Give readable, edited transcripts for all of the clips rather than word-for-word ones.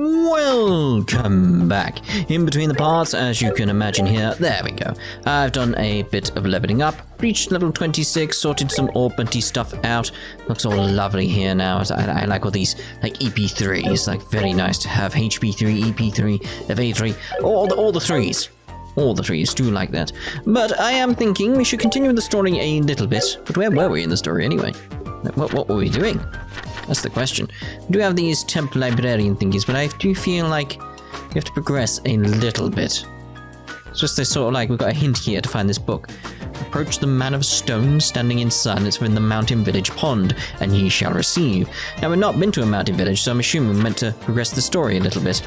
Welcome back. In between the parts, as you can imagine here, there we go. I've done a bit of leveling up, reached level 26, sorted some Orbanty stuff out. Looks all lovely here now. I like all these, like, EP3s, like, very nice to have. HP3, EP3, FA3, all the threes. All the threes do like that. But I am thinking we should continue the story a little bit. But where were we in the story anyway? What were we doing? That's the question. We do have these temp librarian thingies, but I do feel like we have to progress a little bit. It's just this sort of like, we've got a hint here to find this book. Approach the man of stone standing in silence within the mountain village pond, and ye shall receive. Now, we've not been to a mountain village, so I'm assuming we're meant to progress the story a little bit.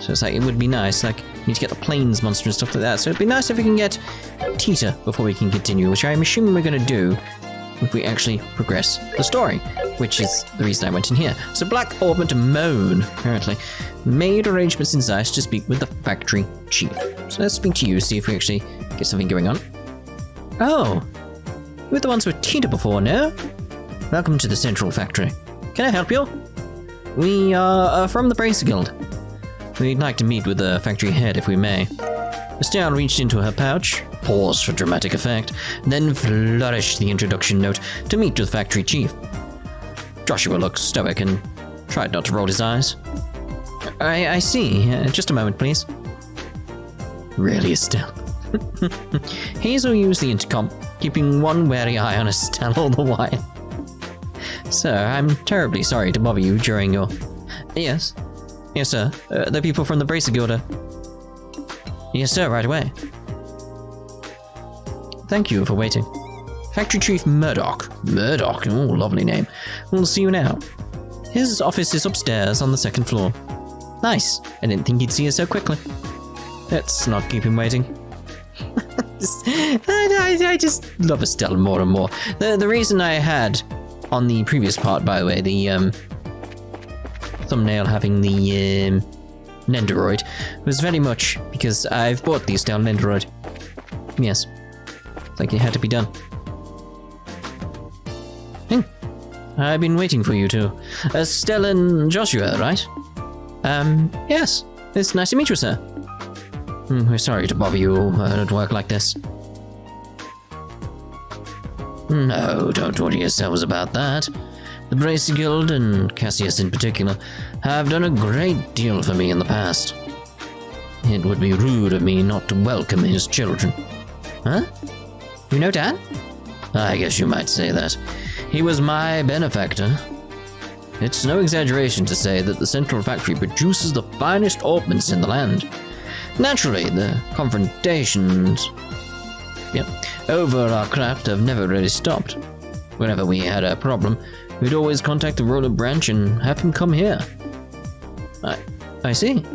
So it's like, it would be nice, like, we need to get the plains monster and stuff like that. So it'd be nice if we can get Tita before we can continue, which I'm assuming we're going to do if we actually progress the story, which is the reason I went in here. So Black Orbit Moan, apparently, made arrangements in Zeiss to speak with the factory chief. So let's speak to you, see if we actually get something going on. Oh, you were the ones with Tita before, no? Welcome to the Central Factory. Can I help you? We are from the Bracer Guild. We'd like to meet with the factory head if we may. Estelle reached into her pouch, paused for dramatic effect, then flourished the introduction note to meet with the factory chief. Joshua looked stoic and tried not to roll his eyes. I see. Just a moment, please. Really, Estelle? Hazel used the intercom, keeping one wary eye on Estelle all the while. Sir, I'm terribly sorry to bother you during your... Yes, sir. The people from the Bracer Guild are... Yes, sir, right away. Thank you for waiting. Factory Chief Murdock. Murdock, oh, lovely name. We'll see you now. His office is upstairs on the second floor. Nice. I didn't think he'd see us so quickly. Let's not keep him waiting. I just love Estelle more and more. The reason I had on the previous part, by the way, the thumbnail having the Nendoroid was very much because I've bought the Estelle Nendoroid. Yes. It's like it had to be done. Hey, I've been waiting for you two. Estelle and Joshua, right? Yes. It's nice to meet you, sir. We're sorry to bother you at work like this. No, don't worry yourselves about that. The Bracer Guild, and Cassius in particular, have done a great deal for me in the past. It would be rude of me not to welcome his children. Huh? You know Dad? I guess you might say that. He was my benefactor. It's no exaggeration to say that the Central Factory produces the finest ornaments in the land. Naturally, the confrontations over our craft have never really stopped. Whenever we had a problem, we'd always contact the Roller Branch and have him come here. I see.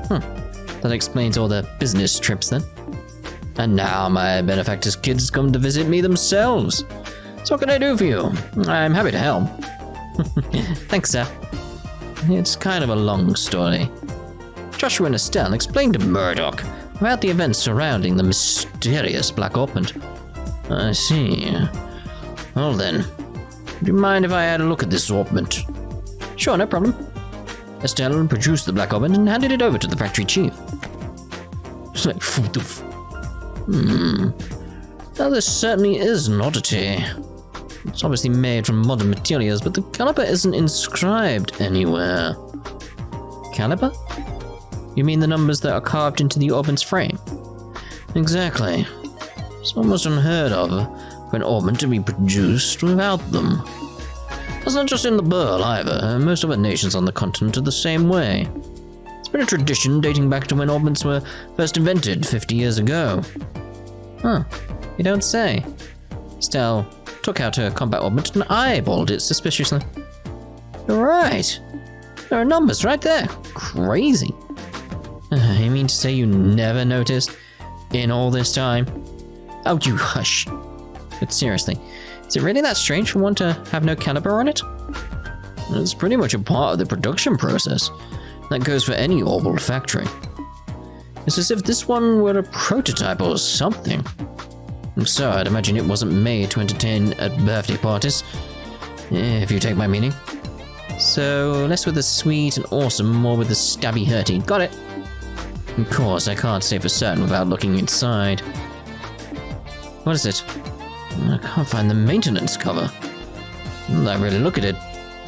That explains all the business trips then. And now my benefactor's kids come to visit me themselves. So what can I do for you? I'm happy to help. Thanks, sir. It's kind of a long story. Joshua and Estelle explained to Murdock about the events surrounding the mysterious Black Orpiment. I see. Well then, would you mind if I had a look at this ornament? Sure, no problem. Estelle produced the Black Orpiment and handed it over to the factory chief. It's like, Now this certainly is an oddity. It's obviously made from modern materials, but the caliber isn't inscribed anywhere. Caliber? You mean the numbers that are carved into the ornament's frame? Exactly. It's almost unheard of for an ornament to be produced without them. That's not just in the Liberl either. Most other nations on the continent are the same way. It's been a tradition dating back to when ornaments were first invented 50 years ago. Huh, you don't say. Estelle took out her combat ornament and eyeballed it suspiciously. You're right. There are numbers right there. Crazy. You mean to say you never noticed in all this time? Oh, you hush. But seriously, is it really that strange for one to have no caliber on it? It's pretty much a part of the production process. That goes for any Orbal factory. It's as if this one were a prototype or something. So I'd imagine it wasn't made to entertain at birthday parties, if you take my meaning. So, less with the sweet and awesome, more with the stabby hurty. Got it! Of course, I can't say for certain without looking inside. What is it? I can't find the maintenance cover. I really look at it.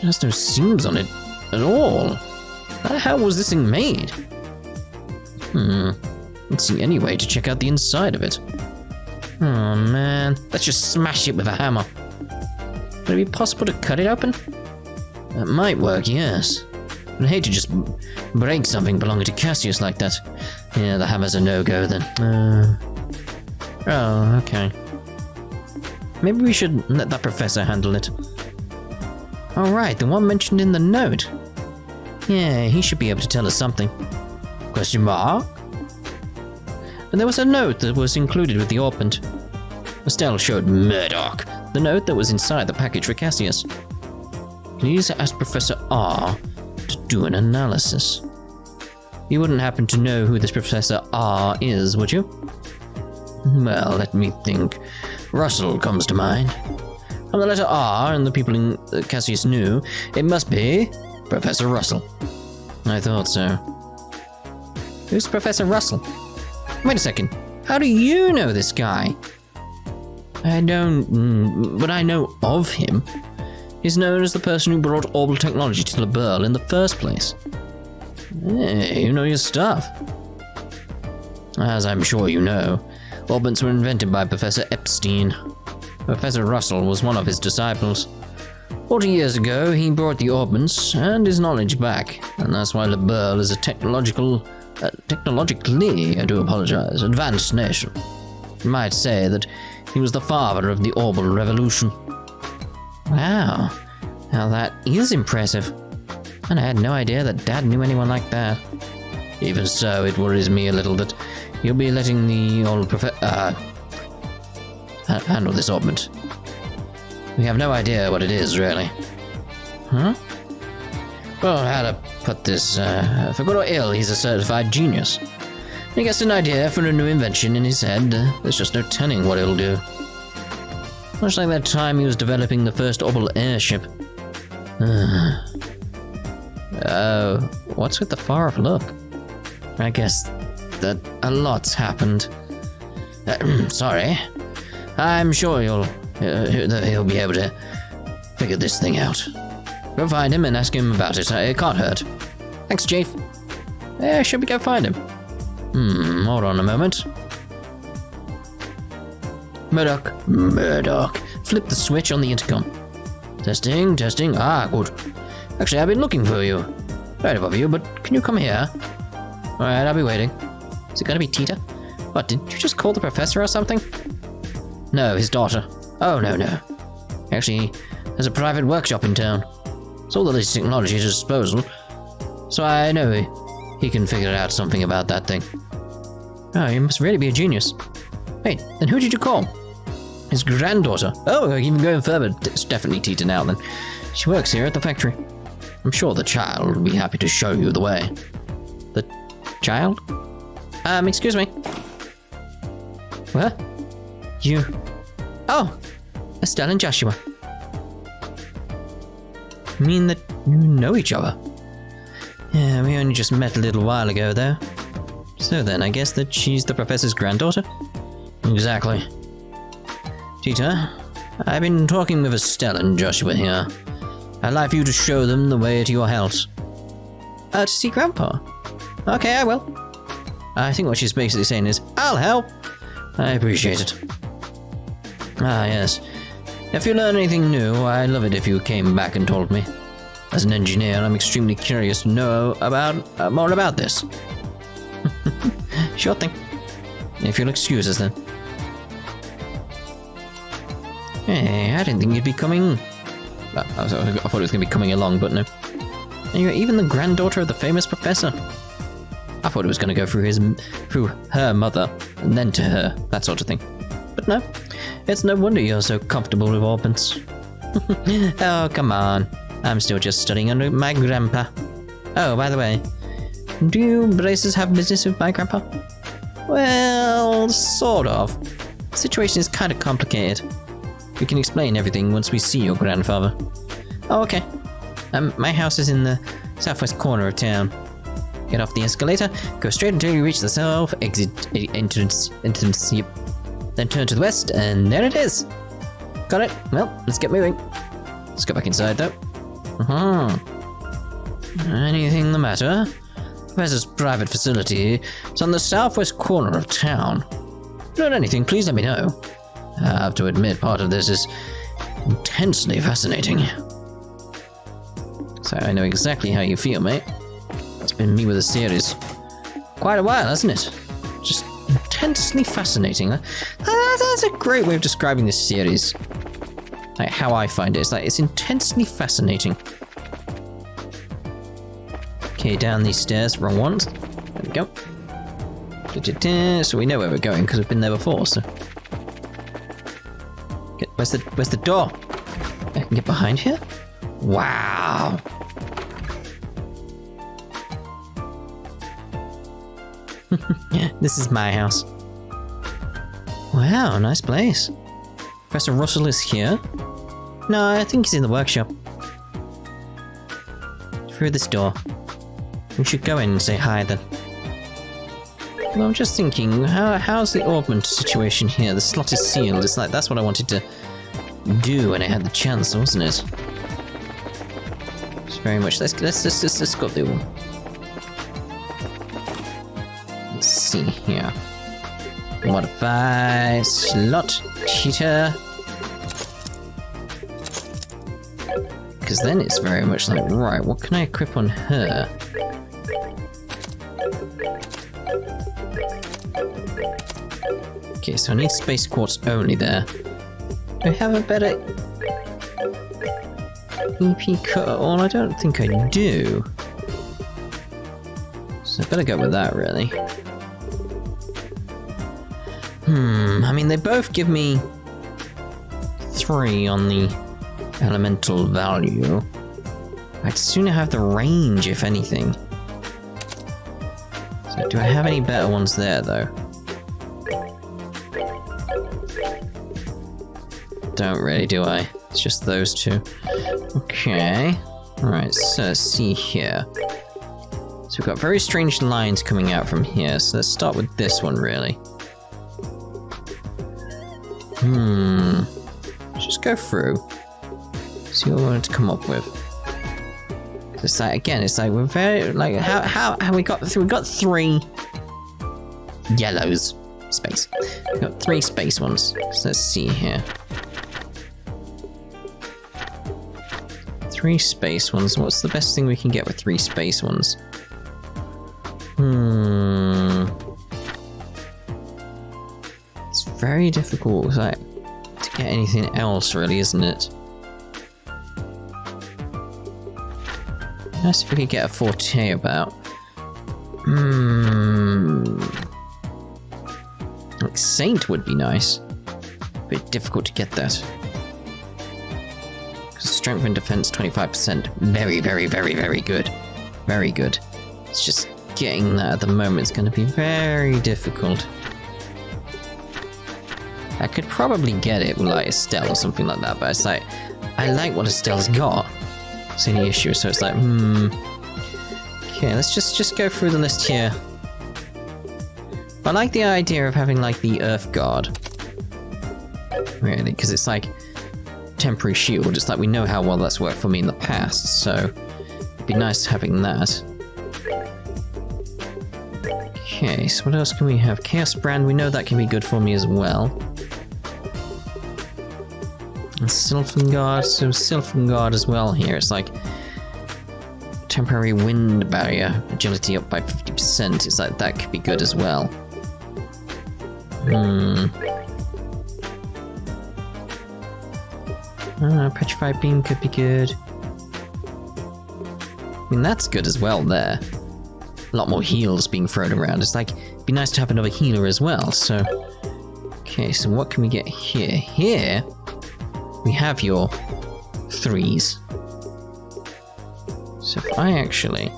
There's no seams on it at all. How the hell was this thing made? Let's see any way to check out the inside of it. Oh man, let's just smash it with a hammer. Would it be possible to cut it open? That might work, yes. I'd hate to just break something belonging to Cassius like that. Yeah, the hammer's a no-go then. Oh, okay. Maybe we should let that professor handle it. Alright, the one mentioned in the note. Yeah, he should be able to tell us something. Question mark? And there was a note that was included with the orbment. Estelle showed Murdock the note that was inside the package for Cassius. Please ask Professor R to do an analysis. You wouldn't happen to know who this Professor R is, would you? Well, let me think. Russell comes to mind. From the letter R and the people in Cassius knew, it must be Professor Russell. I thought so. Who's Professor Russell? Wait a second. How do you know this guy? I don't, but I know of him. He's known as the person who brought Orbal technology to Liberl in the first place. Hey, you know your stuff. As I'm sure you know, orbments were invented by Professor Epstein. Professor Russell was one of his disciples. 40 years ago, he brought the orbments and his knowledge back, and that's why Liberl is a technologically, I do apologize, advanced nation. You might say that he was the father of the Orbal Revolution. Wow, now that is impressive. And I had no idea that Dad knew anyone like that. Even so, it worries me a little that you'll be letting the old handle this orbment. We have no idea what it is, really. Huh? Well, how to put this, for good or ill, he's a certified genius. He gets an idea for a new invention in his head, there's just no telling what it'll do. Much like that time he was developing the first Orbal airship. Oh, what's with the far-off look? I guess that a lot's happened. Sorry. I'm sure he'll be able to figure this thing out. Go find him and ask him about it. It can't hurt. Thanks, Chief. Should we go find him? Hold on a moment. Murdock. Flip the switch on the intercom. Testing. Ah, good. Actually, I've been looking for you. Right above you, but can you come here? Alright, I'll be waiting. Is it gonna be Tita? What, did you just call the professor or something? No, his daughter. Oh, no. Actually, there's a private workshop in town. It's all the latest technology at his disposal. So I know he can figure out something about that thing. Oh, he must really be a genius. Wait, then who did you call? His granddaughter. Oh, even going further, it's definitely Tita now then. She works here at the factory. I'm sure the child will be happy to show you the way. The child? Excuse me. What? You... Oh! Estelle and Joshua. You mean that you know each other? Yeah, we only just met a little while ago, though. So then, I guess that she's the professor's granddaughter? Exactly. Tita, I've been talking with Estelle and Joshua here. I'd like for you to show them the way to your house. To see Grandpa? Okay, I will. I think what she's basically saying is, I'll help. I appreciate it. Ah, yes. If you learn anything new, I'd love it if you came back and told me. As an engineer, I'm extremely curious to know about more about this. Sure thing. If you'll excuse us then. Hey, I didn't think you'd be coming... I thought it was going to be coming along, but no. And you're even the granddaughter of the famous professor. I thought it was going to go through her mother, and then to her, that sort of thing. But no, it's no wonder you're so comfortable with orbments. Oh, come on. I'm still just studying under my grandpa. Oh, by the way, do you braces have business with my grandpa? Well, sort of. The situation is kind of complicated. We can explain everything once we see your grandfather. Oh, okay. My house is in the southwest corner of town. Get off the escalator, go straight until you reach the south exit entrance, yep. Then turn to the west, and there it is. Got it? Well, let's get moving. Let's go back inside, though. Anything the matter? Professor's private facility is on the southwest corner of town. If you know anything, please let me know. I have to admit, part of this is intensely fascinating. So I know exactly how you feel, mate. It's been me with the series quite a while, hasn't it? Just intensely fascinating. That's a great way of describing this series. Like how I find it. It's like it's intensely fascinating. Okay, down these stairs, wrong ones. There we go. So we know where we're going because we've been there before. So, where's the door? I can get behind here. Wow. This is my house. Wow, nice place. Professor Russell is here? No, I think he's in the workshop. Through this door. We should go in and say hi then. Well, I'm just thinking, how's the augment situation here? The slot is sealed. It's like, that's what I wanted to do when I had the chance, wasn't it? It's very much, let's go through. Let's see here. Modify slot cheater. Because then it's very much like, right, what can I equip on her? Okay, so I need space quartz only there. Do I have a better EP cutter on? I don't think I do. So I better go with that, really. I mean, they both give me 3 on the elemental value. I'd sooner have the range, if anything. So do I have any better ones there, though? Don't really, do I? It's just those two. Okay. Alright, so let's see here. So we've got very strange lines coming out from here, so let's start with this one, really. Let's just go through. See what we wanted to come up with. It's like, again, it's like we're very, like, how we got 3 yellows. Space. We've got 3 space ones. So let's see here. 3 space ones. What's the best thing we can get with 3 space ones? It's very difficult, like, to get anything else, really, isn't it? Nice if we could get a forte about. Like Saint would be nice. But difficult to get that. Because strength and defense 25%. Very, very, very, very good. Very good. It's just getting that at the moment is going to be very difficult. I could probably get it with like Estelle or something like that, but it's like, I like what Estelle's got. It's any issue, so it's like, Okay, let's just go through the list here. I like the idea of having like the Earth Guard. Really, because it's like temporary shield. It's like we know how well that's worked for me in the past, so it'd be nice having that. Okay, so what else can we have? Chaos Brand, we know that can be good for me as well. And Sylphan Guard, so Sylphan Guard as well here. It's like temporary wind barrier, agility up by 50%. It's like that could be good as well. Petrified Beam could be good. I mean, that's good as well there. A lot more heals being thrown around. It's like, it'd be nice to have another healer as well, so... Okay, so what can we get here? Here, we have your 3s. So if I actually...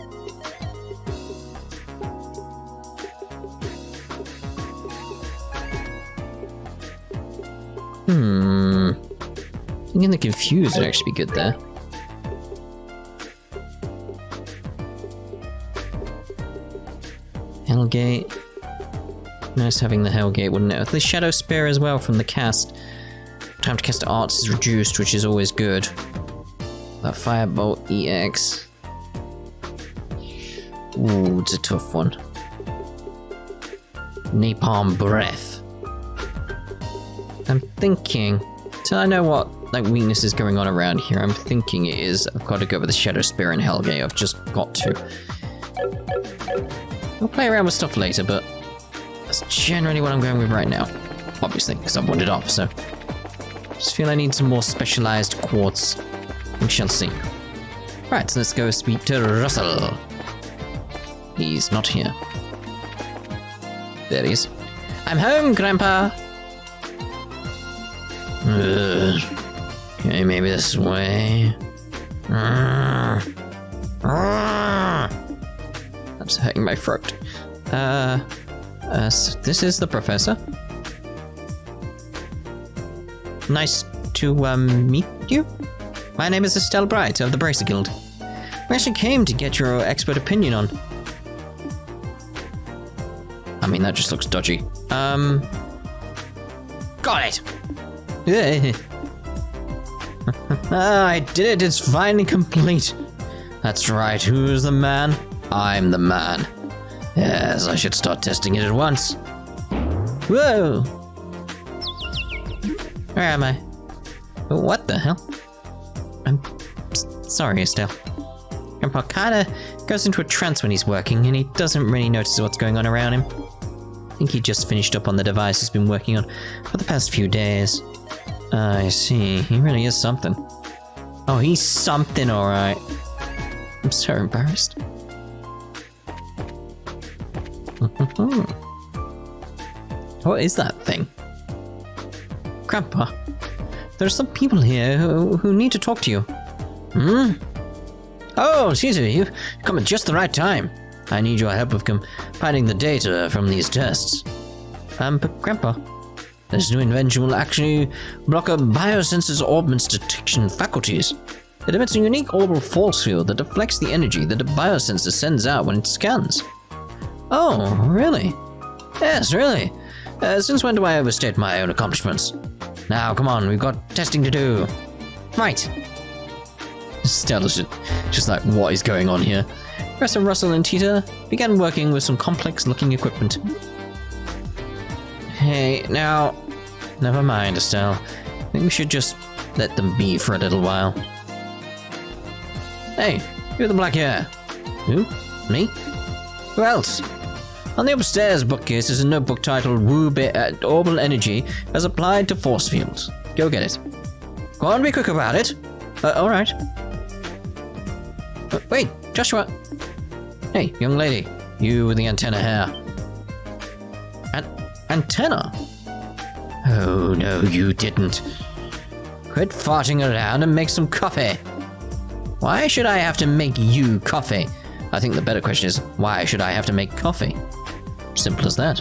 Thinking the Confuse would actually be good there. Hellgate. Nice having the Hellgate, wouldn't it? The Shadow Spear as well from the cast. Time to cast arts is reduced, which is always good. That Firebolt EX. Ooh, it's a tough one. Napalm Breath. I'm thinking, till I know what weakness is going on around here, I'm thinking it is I've got to go with the Shadow Spear and Hellgate. I've just got to. I'll play around with stuff later, but that's generally what I'm going with right now. Obviously, because I've wandered off, so. Just feel I need some more specialized quartz. We shall see. Right, so let's go speak to Russell. He's not here. There he is. I'm home, Grandpa! Okay, maybe this way. That's hurting my throat. So this is the professor. Nice to, meet you. My name is Estelle Bright of the Bracer Guild. We actually came to get your expert opinion on. I mean, that just looks dodgy. Got it! I did it, it's finally complete. That's right, who's the man? I'm the man. Yes, I should start testing it at once. Whoa! Where am I? What the hell? I'm sorry, Estelle. Grandpa kinda goes into a trance when he's working, and he doesn't really notice what's going on around him. I think he just finished up on the device he's been working on for the past few days. I see, he really is something. Oh, he's something, alright. I'm so embarrassed. What is that thing? Grandpa, there are some people here who need to talk to you. Hmm? Oh, Caesar, you've come at just the right time. I need your help with compiling the data from these tests. But Grandpa, this new invention will actually block a biosensor's orbment's detection faculties. It emits a unique orbal force field that deflects the energy that the biosensor sends out when it scans. Oh, really? Yes, really. Since when do I overstate my own accomplishments? Now, come on, we've got testing to do. Right. Stella's just like, what is going on here? Professor Russell and Tita began working with some complex-looking equipment. Hey, now, never mind, Estelle. I think we should just let them be for a little while. Hey, you with the black hair. Who? Me? Who else? On the upstairs bookcase is a notebook titled Orbal Energy as applied to force fields. Go get it. Go on, be quick about it. Alright. Wait, Joshua. Hey, young lady. You with the antenna hair. Antenna? Oh, no, you didn't. Quit farting around and make some coffee. Why should I have to make you coffee? I think the better question is, why should I have to make coffee? Simple as that.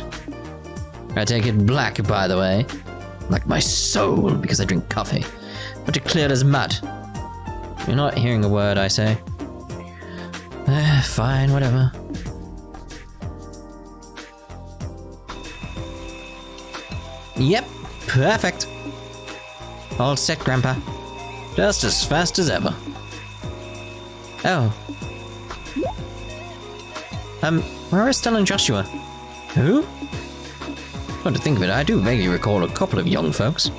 I take it black, by the way. Like my soul, because I drink coffee. But it clear as mud. You're not hearing a word I say. Fine, whatever. Yep, perfect. All set, Grandpa. Just as fast as ever. Oh. Where are Estelle and Joshua? Who? Come to think of it, I do vaguely recall a couple of young folks.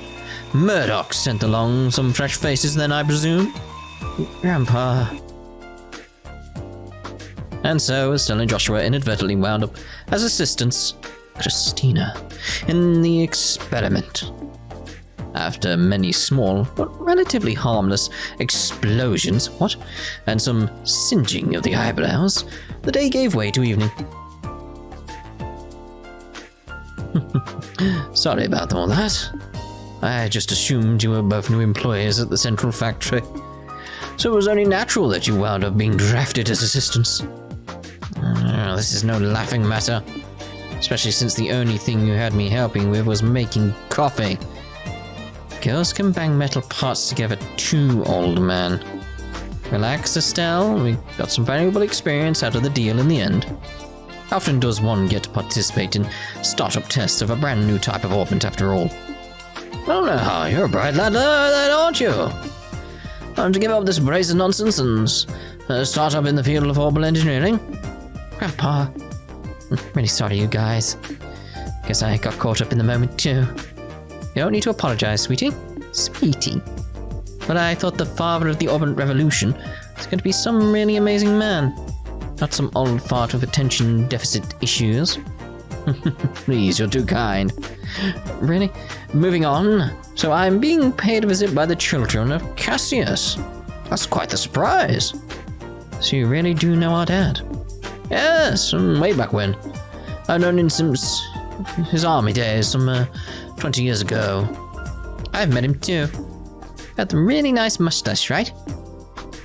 Murdock sent along some fresh faces then, I presume? Grandpa. And so, Estelle and Joshua inadvertently wound up as assistants, Christina, in the experiment. After many small, but relatively harmless explosions, and some singeing of the eyebrows, the day gave way to evening. Sorry about all that. I just assumed you were both new employees at the central factory. So it was only natural that you wound up being drafted as assistants. This is no laughing matter. Especially since the only thing you had me helping with was making coffee. Girls can bang metal parts together too, old man. Relax, Estelle. We got some valuable experience out of the deal in the end. How often does one get to participate in startup tests of a brand new type of orbment after all? Well now, you're a bright lad, aren't you? Time to give up this brazen nonsense and start up in the field of orbital engineering. Grandpa, I'm really sorry, you guys. Guess I got caught up in the moment too. You don't need to apologize, sweetie. Sweetie. But I thought the father of the orbital revolution was going to be some really amazing man. Not some old fart with attention deficit issues. Please, you're too kind. Really? Moving on. So I'm being paid a visit by the children of Cassius. That's quite the surprise. So you really do know our dad? Yes, way back when. I've known him since his army days, some 20 years ago. I've met him too. Got the really nice mustache, right?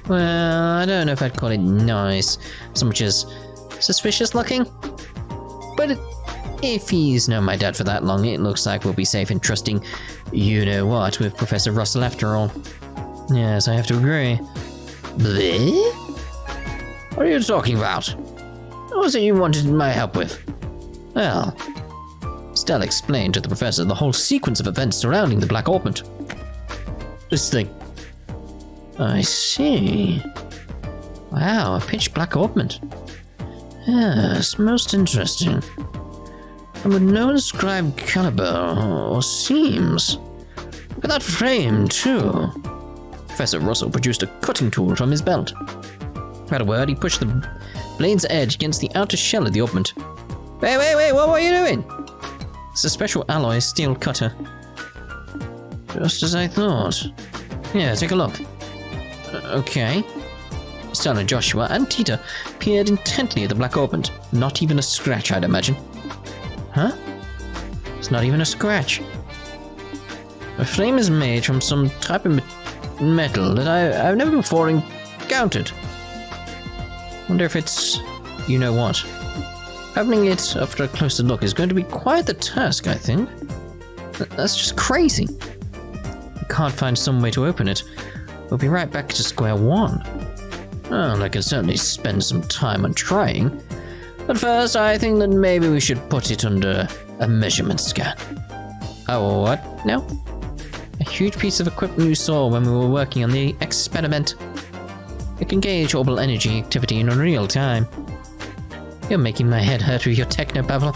Well, I don't know if I'd call it nice, so much as suspicious looking. But if he's known my dad for that long, it looks like we'll be safe in trusting you-know-what with Professor Russell after all. Yes, I have to agree. Bleh? What are you talking about? What was it you wanted my help with? Well, Estelle explained to the professor the whole sequence of events surrounding the Black Orbment. This thing. I see. Wow, a pitch black orbment. Yes, most interesting. And with no inscribed caliber or seams. Look at that frame, too. Professor Russell produced a cutting tool from his belt. Without a word, he pushed the blade's edge against the outer shell of the orbment. Wait, what were you doing? It's a special alloy steel cutter. Just as I thought. Yeah, take a look. Okay. Estelle and Joshua and Tita peered intently at the black orbment. Not even a scratch, I'd imagine. Huh? It's not even a scratch. The flame is made from some type of metal that I've never before encountered. Wonder if it's you-know-what. Opening it after a closer look is going to be quite the task, I think. That's just crazy. We can't find some way to open it. We'll be right back to square one. Well, I can certainly spend some time on trying. But first, I think that maybe we should put it under a measurement scan. Oh, what? No? A huge piece of equipment you saw when we were working on the experiment. It can gauge orbital energy activity in real time. You're making my head hurt with your technobabble.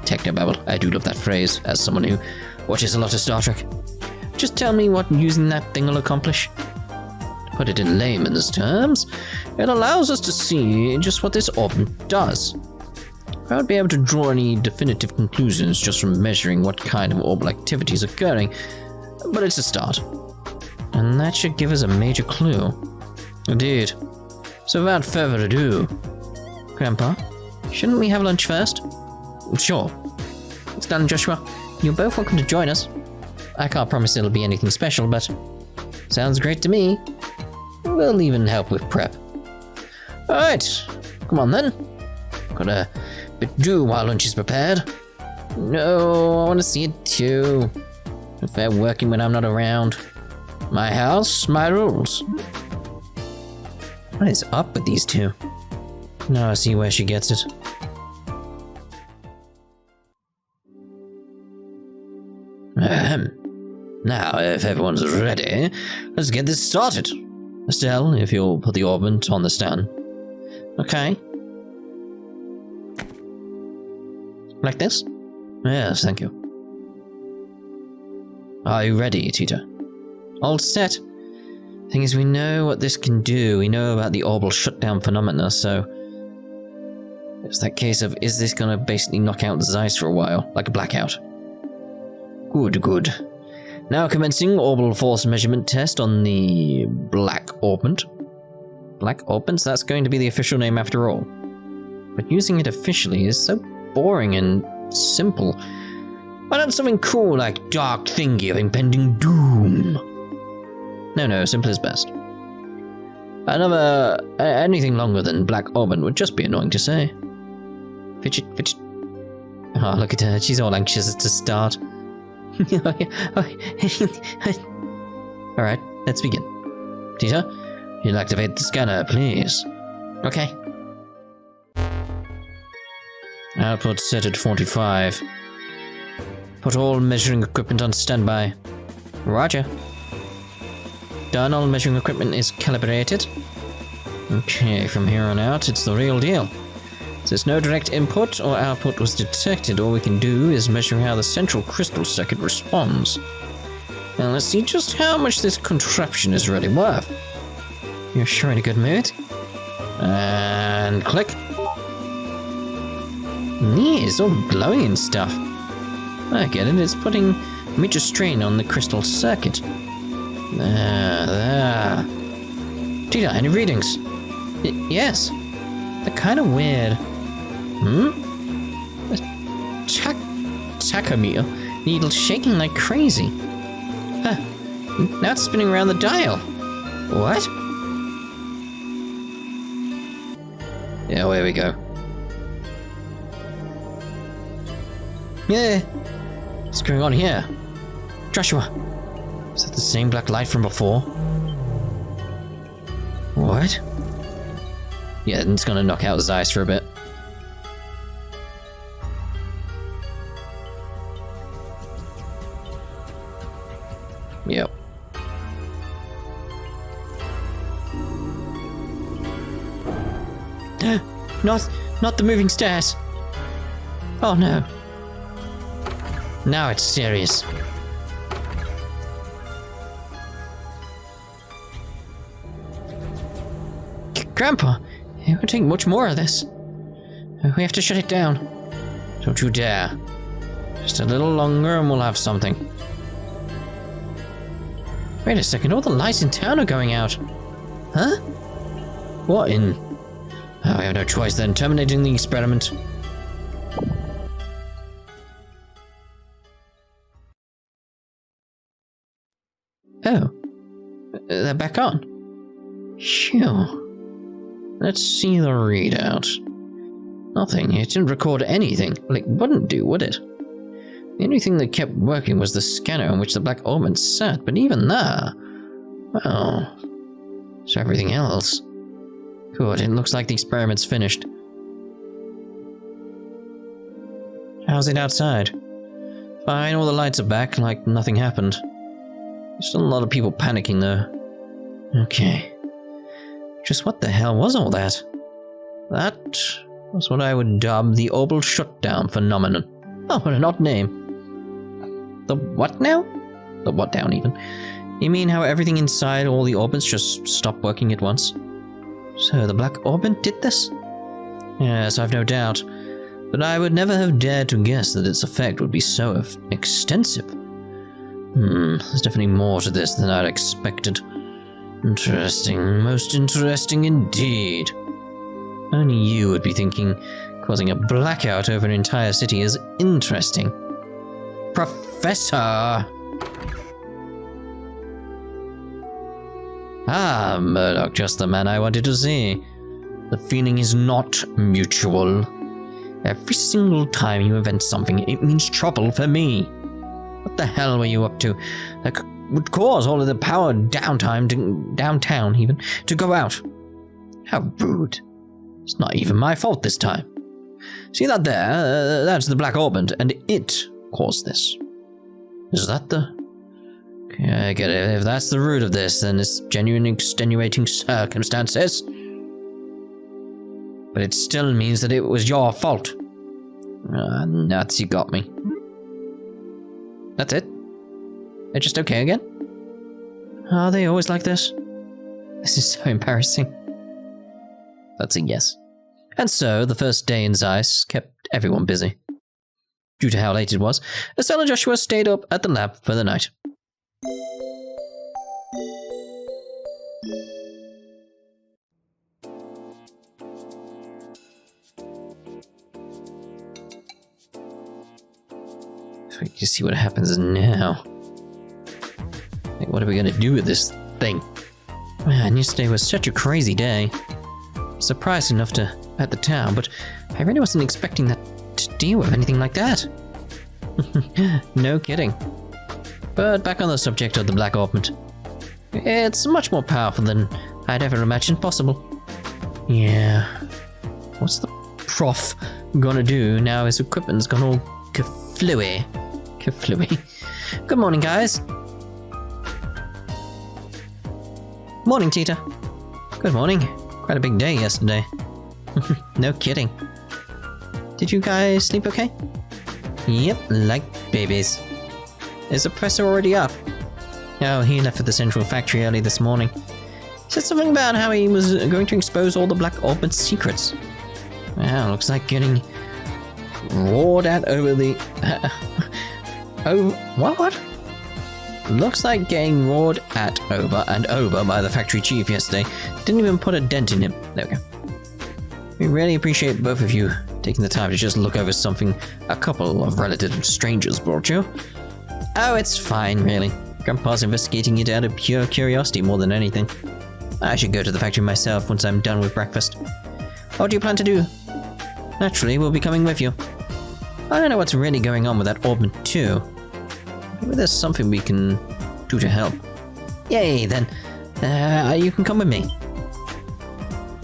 Technobabble, I do love that phrase, as someone who watches a lot of Star Trek. Just tell me what using that thing will accomplish. To put it in layman's terms, it allows us to see just what this orbit does. I won't be able to draw any definitive conclusions just from measuring what kind of orbital activity is occurring, but it's a start. And that should give us a major clue. Indeed. So without further ado, Grandpa, shouldn't we have lunch first? Sure. Estelle and Joshua, you're both welcome to join us. I can't promise it'll be anything special, but sounds great to me. We'll even help with prep. Alright, come on then. Got a bit to do while lunch is prepared. No, I want to see it too. No fair working when I'm not around. My house, my rules. What is up with these two? Now I see where she gets it. Now, if everyone's ready, let's get this started. Estelle, if you'll put the orbit on the stand. Okay. Like this? Yes, thank you. Are you ready, Tita? All set. Thing is, we know what this can do. We know about the Orbal Shutdown phenomena, so it's that case of, is this going to basically knock out the Zeiss for a while, like a blackout? Good. Now commencing orbital force measurement test on the Black Orbment. Black Orbment, that's going to be the official name after all. But using it officially is so boring and simple. Why not something cool like Dark Thingy of Impending Doom? No, simple is best. Anything longer than Black Orbment would just be annoying to say. Fidget. Oh, look at her, she's all anxious to start. Alright, let's begin. Tita, you'll activate the scanner, please. Okay. Output set at 45. Put all measuring equipment on standby. Roger. Done, all measuring equipment is calibrated. Okay, from here on out, it's the real deal. Since no direct input or output was detected, all we can do is measure how the central crystal circuit responds. Now let's see just how much this contraption is really worth. You're sure in a good mood? And click. Yeah, it's all glowing and stuff. I get it, it's putting major strain on the crystal circuit. There. Tita, any readings? Yes. They're kind of weird. Tachometer needle shaking like crazy. Huh. Now it's spinning around the dial. What? Yeah, there we go. Yeah. What's going on here? Joshua, is that the same black light from before? What? Yeah, it's gonna knock out Zeiss for a bit. Yep. Not the moving stairs. Oh no. Now it's serious. Grandpa, it won't take much more of this. We have to shut it down. Don't you dare. Just a little longer and we'll have something. Wait a second, all the lights in town are going out. Huh? What in? Oh, we have no choice then. Terminating the experiment. Oh. They're back on. Phew. Let's see the readout. Nothing. It didn't record anything. Well, it wouldn't do, would it? The only thing that kept working was the scanner on which the black ornament sat, but even there... Well... So everything else... Good, it looks like the experiment's finished. How's it outside? Fine, all the lights are back, like nothing happened. There's still a lot of people panicking, though. Okay. Just what the hell was all that? That was what I would dub the Orbal Shutdown phenomenon. Oh, what an odd name. The what now? The what down, even? You mean how everything inside all the orbits just stopped working at once? So the black orbit did this? Yes, I've no doubt. But I would never have dared to guess that its effect would be so extensive. There's definitely more to this than I'd expected. Interesting, most interesting indeed. Only you would be thinking causing a blackout over an entire city is interesting. Professor! Ah, Murdock, just the man I wanted to see. The feeling is not mutual. Every single time you invent something, it means trouble for me. What the hell were you up to? That would cause all of the power downtown even, to go out. How rude. It's not even my fault this time. See that there? That's the black ornament, and it caused this. Is that the... Okay, I get it. If that's the root of this, then it's genuine extenuating circumstances. But it still means that it was your fault. Nuts, you got me. That's it? They're just okay again? Are they always like this? This is so embarrassing. That's a yes. And so, the first day in Zeiss kept everyone busy. Due to how late it was, Estelle and Joshua stayed up at the lab for the night. So we can see what happens now. Like, what are we gonna do with this thing? Man, yesterday was such a crazy day. Surprised enough to at the town, but I really wasn't expecting that to deal with anything like that. No kidding. But back on the subject of the black ornament. It's much more powerful than I'd ever imagined possible. Yeah. What's the prof gonna do now his equipment's gone all kaflooey. Kaflooey. Good morning, guys. Morning, Tita. Good morning. Quite a big day yesterday. No kidding. Did you guys sleep okay? Yep, like babies. Is the professor already up? Oh, he left for the central factory early this morning. He said something about how he was going to expose all the Black Orbit secrets. Wow, looks like getting roared at over the... What? Looks like getting roared at over and over by the factory chief yesterday. Didn't even put a dent in him. There we go. We really appreciate both of you taking the time to just look over something a couple of relative strangers brought you. Oh, it's fine, really. Grandpa's investigating it out of pure curiosity more than anything. I should go to the factory myself once I'm done with breakfast. What do you plan to do? Naturally, we'll be coming with you. I don't know what's really going on with that Orbman too. Maybe there's something we can do to help. Yay, then. You can come with me.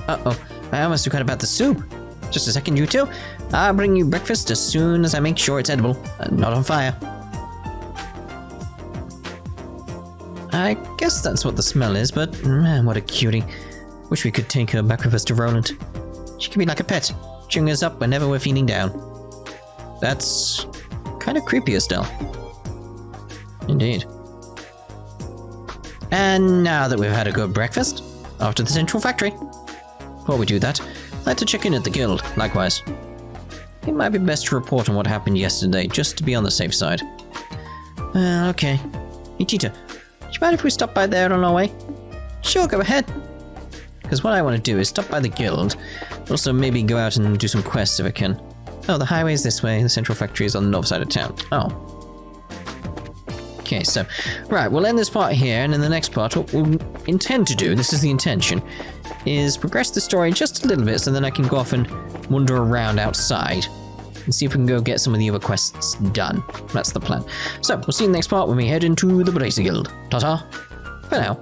Uh-oh, I almost forgot about the soup. Just a second, you two. I'll bring you breakfast as soon as I make sure it's edible and not on fire. I guess that's what the smell is, but man, what a cutie. Wish we could take her back with us to Roland. She can be like a pet, cheering us up whenever we're feeling down. That's kind of creepy, Estelle. Indeed. And now that we've had a good breakfast, off to the central factory. Before we do that, I'd like to check in at the guild, likewise. It might be best to report on what happened yesterday, just to be on the safe side. Okay. Hey, Tita, do you mind if we stop by there on our way? Sure, go ahead. Because what I want to do is stop by the guild, also maybe go out and do some quests if I can. Oh, the highway's this way, the central factory is on the north side of town. Oh. Okay, so, right, we'll end this part here, and in the next part, what we'll intend to do, this is the intention, is progress the story just a little bit so then I can go off and wander around outside and see if we can go get some of the other quests done. That's the plan. So, we'll see you in the next part when we head into the Bracer Guild. Ta-ta, for now.